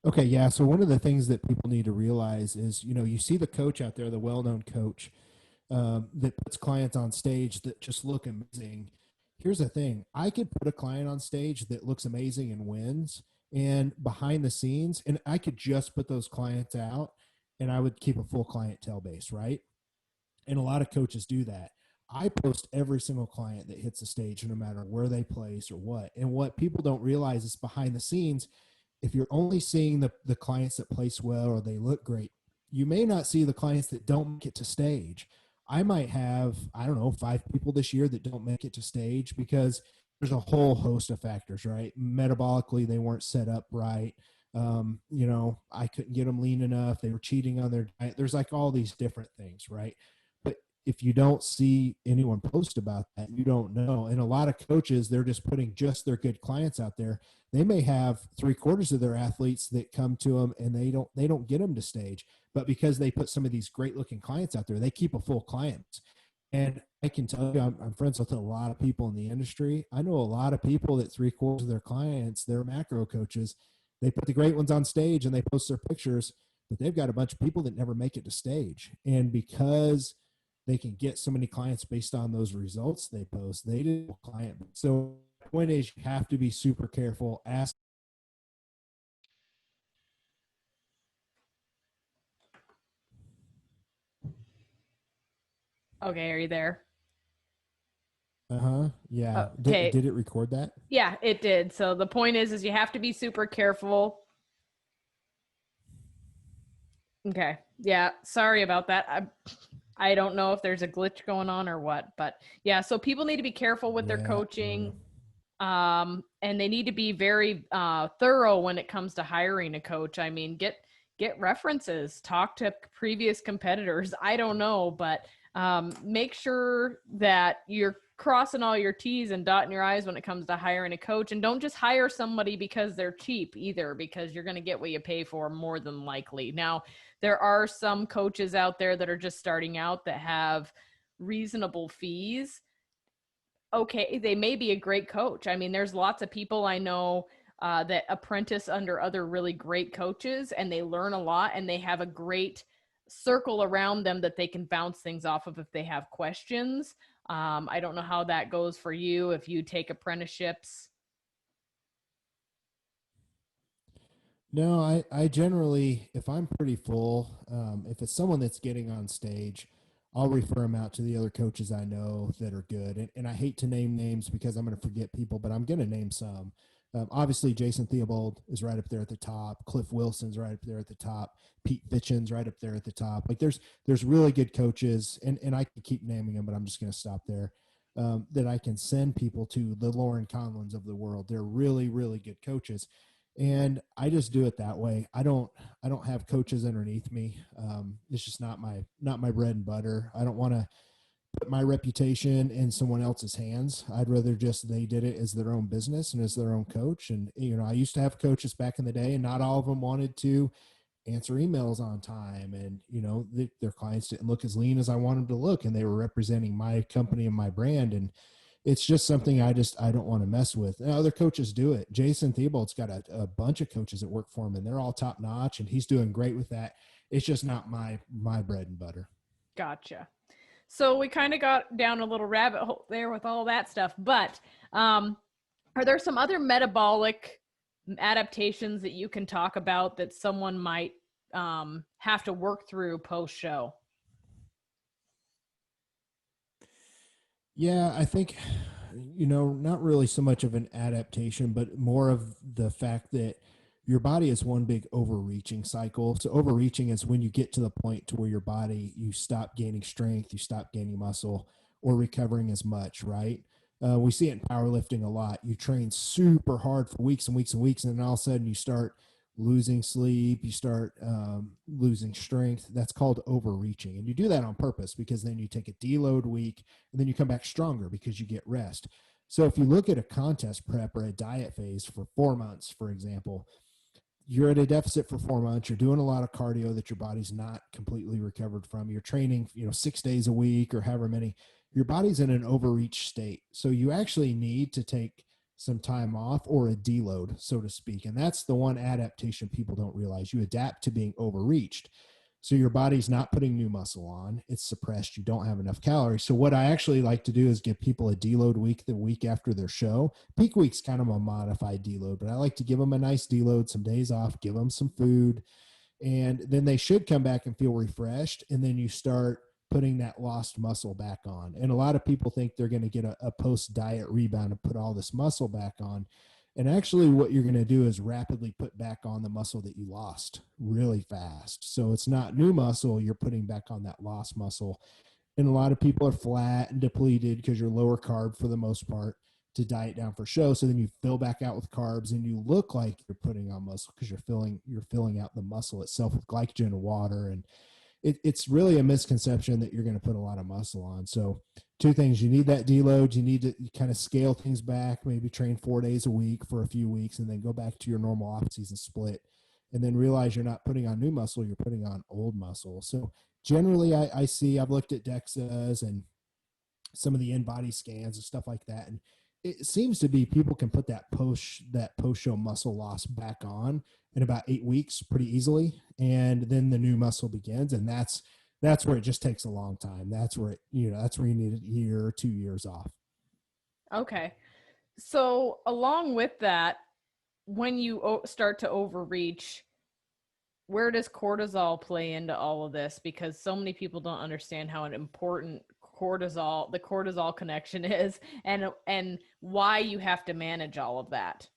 Okay, yeah. So one of the things that people need to realize is, you see the coach out there, the well-known coach, that puts clients on stage that just look amazing. Here's the thing: I could put a client on stage that looks amazing and wins, and behind the scenes, and I could just put those clients out, and I would keep a full clientele base, right? And a lot of coaches do that. I post every single client that hits the stage, no matter where they place or what. And what people don't realize is behind the scenes, if you're only seeing the clients that place well or they look great, you may not see the clients that don't make it to stage. I might have, I don't know, 5 people this year that don't make it to stage because there's a whole host of factors, right? Metabolically, they weren't set up right. I couldn't get them lean enough. They were cheating on their diet. There's like all these different things, right? But if you don't see anyone post about that, you don't know. And a lot of coaches, they're just putting just their good clients out there. They may have 3/4 of their athletes that come to them and they don't get them to stage, but because they put some of these great looking clients out there, they keep a full client. And I can tell you, I'm friends with a lot of people in the industry. I know a lot of people that 3/4 of their clients, they're macro coaches. They put the great ones on stage and they post their pictures, but they've got a bunch of people that never make it to stage. And because they can get so many clients based on those results they post, they do client. So the point is, you have to be super careful. Ask. Okay, are you there? Uh-huh. Yeah. Did, Okay. did it record that? Yeah, it did. So the point is you have to be super careful. Okay. Yeah, sorry about that. I don't know if there's a glitch going on or what, but yeah, so people need to be careful with their Yeah. coaching. And they need to be very thorough when it comes to hiring a coach. I mean, get references, talk to previous competitors. I don't know, but make sure that you're crossing all your T's and dotting your I's when it comes to hiring a coach. And don't just hire somebody because they're cheap either, because you're going to get what you pay for more than likely. Now, there are some coaches out there that are just starting out that have reasonable fees. Okay, they may be a great coach. I mean, there's lots of people I know that apprentice under other really great coaches, and they learn a lot, and they have a great circle around them that they can bounce things off of if they have questions. I don't know how that goes for you if you take apprenticeships. No, I generally, if I'm pretty full, if it's someone that's getting on stage, I'll refer them out to the other coaches I know that are good. And I hate to name names because I'm going to forget people, but I'm going to name some. Obviously, Jason Theobald is right up there at the top. Cliff Wilson's right up there at the top. Pete Fitchin's right up there at the top. Like there's really good coaches, and I can keep naming them, but I'm just going to stop there. That I can send people to, the Lauren Conlins of the world. They're really, really good coaches, and I just do it that way. I don't have coaches underneath me. It's just not my bread and butter. I don't want to put my reputation in someone else's hands. I'd rather just they did it as their own business and as their own coach. And I used to have coaches back in the day, and not all of them wanted to answer emails on time, and their clients didn't look as lean as I wanted them to look, and they were representing my company and my brand. And it's just something I don't want to mess with. And other coaches do it. Jason Theobald's got a bunch of coaches that work for him, and they're all top notch, and he's doing great with that. It's just not my bread and butter. Gotcha. So we kind of got down a little rabbit hole there with all that stuff, but um, are there some other metabolic adaptations that you can talk about that someone might have to work through post show? Yeah, I think, not really so much of an adaptation, but more of the fact that your body is one big overreaching cycle. So overreaching is when you get to the point to where your body, you stop gaining strength, you stop gaining muscle or recovering as much, right? We see it in powerlifting a lot. You train super hard for weeks and weeks and weeks, and then all of a sudden you start losing sleep, you start losing strength. That's called overreaching. And you do that on purpose because then you take a deload week and then you come back stronger because you get rest. So if you look at a contest prep or a diet phase for 4 months, for example, you're at a deficit for 4 months. You're doing a lot of cardio that your body's not completely recovered from. You're training, 6 days a week or however many. Your body's in an overreach state. So you actually need to take some time off or a deload, so to speak. And that's the one adaptation people don't realize. You adapt to being overreached. So your body's not putting new muscle on, it's suppressed. You don't have enough calories. So what I actually like to do is give people a deload week the week after their show. Peak week's kind of a modified deload, but I like to give them a nice deload, some days off, give them some food, And then they should come back and feel refreshed. And then you start putting that lost muscle back on. And a lot of people think they're going to get a post diet rebound and put all this muscle back on. And actually, what you're going to do is rapidly put back on the muscle that you lost really fast. So it's not new muscle, you're putting back on that lost muscle. And a lot of people are flat and depleted because you're lower carb for the most part to diet down for show. So then you fill back out with carbs and you look like you're putting on muscle because you're filling out the muscle itself with glycogen and water. And it's really a misconception that you're going to put a lot of muscle on. So two things: you need that deload, you need to kind of scale things back, maybe train 4 days a week for a few weeks, and then go back to your normal off season split, and then realize you're not putting on new muscle, you're putting on old muscle. So generally I see, I've looked at DEXAs and some of the in-body scans and stuff like that, and it seems to be people can put that post show muscle loss back on in about 8 weeks pretty easily, and then the new muscle begins, and that's where it just takes a long time. That's where you need a year or 2 years off. Okay. So, along with that, when you start to overreach, where does cortisol play into all of this? Because so many people don't understand how an important the cortisol connection is, and why you have to manage all of that.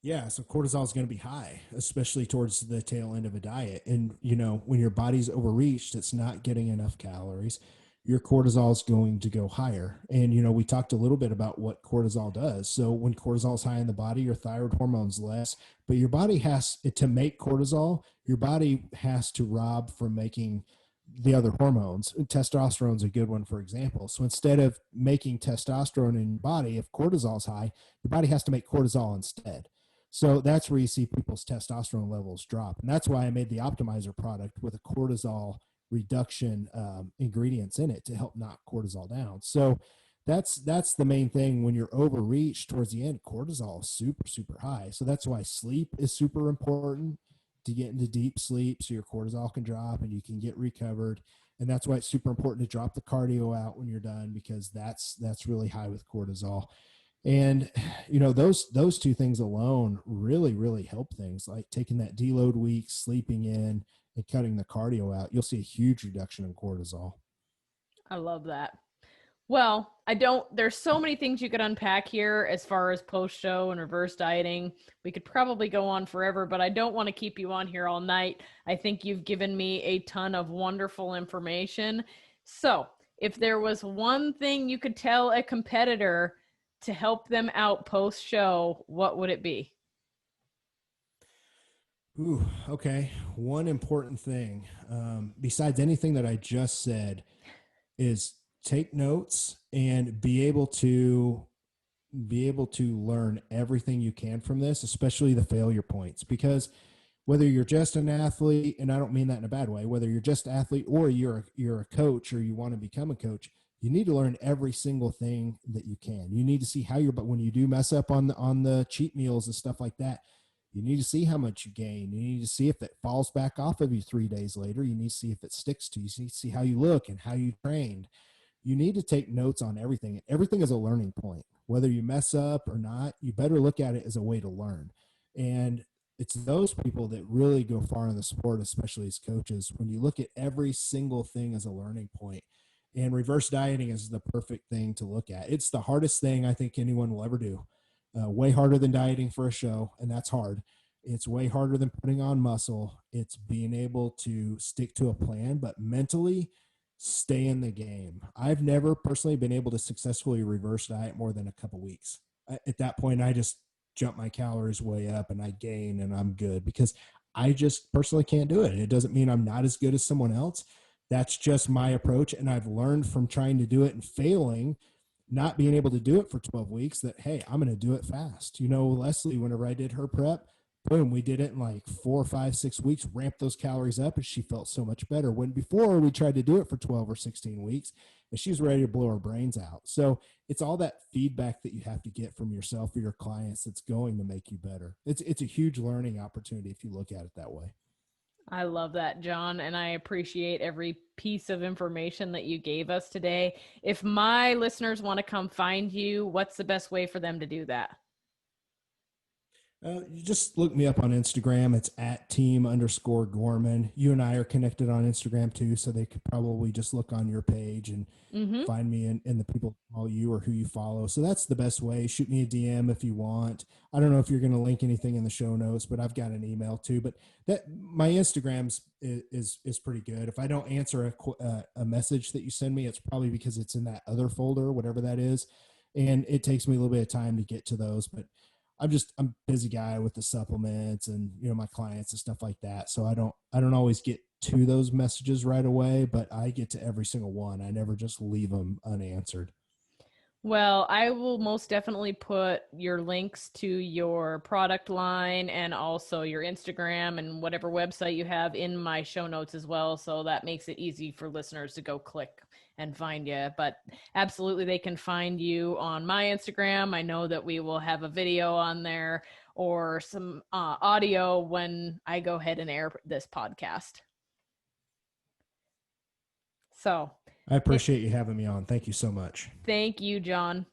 Yeah, so cortisol is going to be high, especially towards the tail end of a diet. And, when your body's overreached, it's not getting enough calories, your cortisol is going to go higher. And, we talked a little bit about what cortisol does. So when cortisol is high in the body, your thyroid hormone's less, but your body has to make cortisol, your body has to rob from making the other hormones. Testosterone's a good one, for example. So instead of making testosterone in your body, if cortisol's high, your body has to make cortisol instead. So that's where you see people's testosterone levels drop. And that's why I made the optimizer product with a cortisol reduction ingredients in it to help knock cortisol down. So that's the main thing. When you're overreached towards the end, cortisol is super, super high. So that's why sleep is super important, to get into deep sleep so your cortisol can drop and you can get recovered. And that's why it's super important to drop the cardio out when you're done, because that's really high with cortisol. And those two things alone really, really help things, like taking that deload week, sleeping in, and cutting the cardio out. You'll see a huge reduction in cortisol. I love that. Well, there's so many things you could unpack here as far as post show and reverse dieting. We could probably go on forever, but I don't want to keep you on here all night. I think you've given me a ton of wonderful information. So, if there was one thing you could tell a competitor to help them out post show, what would it be? Ooh, okay. One important thing, besides anything that I just said, is take notes and be able to learn everything you can from this, especially the failure points. Because whether you're just an athlete, and I don't mean that in a bad way, whether you're just an athlete or you're a coach or you want to become a coach, you need to learn every single thing that you can. You need to see how but when you do mess up on the cheat meals and stuff like that, you need to see how much you gain. You need to see if it falls back off of you 3 days later. You need to see if it sticks to you. You need to see how you look and how you trained. You need to take notes on everything. Everything is a learning point. Whether you mess up or not, you better look at it as a way to learn. And it's those people that really go far in the sport, especially as coaches, when you look at every single thing as a learning point. And reverse dieting is the perfect thing to look at. It's the hardest thing I think anyone will ever do. Way harder than dieting for a show, and that's hard. It's way harder than putting on muscle. It's being able to stick to a plan, but mentally stay in the game. I've never personally been able to successfully reverse diet more than a couple weeks. At that point, I just jump my calories way up and I gain and I'm good, because I just personally can't do it. It doesn't mean I'm not as good as someone else. That's just my approach. And I've learned from trying to do it and failing, not being able to do it for 12 weeks, that, hey, I'm going to do it fast. Leslie, whenever I did her prep, boom, we did it in like 4 or 5, 6 weeks, ramped those calories up, and she felt so much better. When before we tried to do it for 12 or 16 weeks, and she was ready to blow her brains out. So it's all that feedback that you have to get from yourself or your clients that's going to make you better. It's a huge learning opportunity if you look at it that way. I love that, John, and I appreciate every piece of information that you gave us today. If my listeners want to come find you, what's the best way for them to do that? You just look me up on Instagram. It's at team_Gorman. You and I are connected on Instagram too, so they could probably just look on your page and Mm-hmm. find me and the people who follow you or who you follow. So that's the best way. Shoot me a DM if you want. I don't know if you're going to link anything in the show notes, but I've got an email too. But that my Instagram's is pretty good. If I don't answer a message that you send me, it's probably because it's in that other folder, whatever that is, and it takes me a little bit of time to get to those. But I'm a busy guy with the supplements and my clients and stuff like that. So I don't always get to those messages right away, but I get to every single one. I never just leave them unanswered. Well, I will most definitely put your links to your product line and also your Instagram and whatever website you have in my show notes as well. So that makes it easy for listeners to go click and find you. But absolutely, they can find you on my Instagram. I know that we will have a video on there or some audio when I go ahead and air this podcast. So I appreciate you having me on. Thank you so much. thank you, John.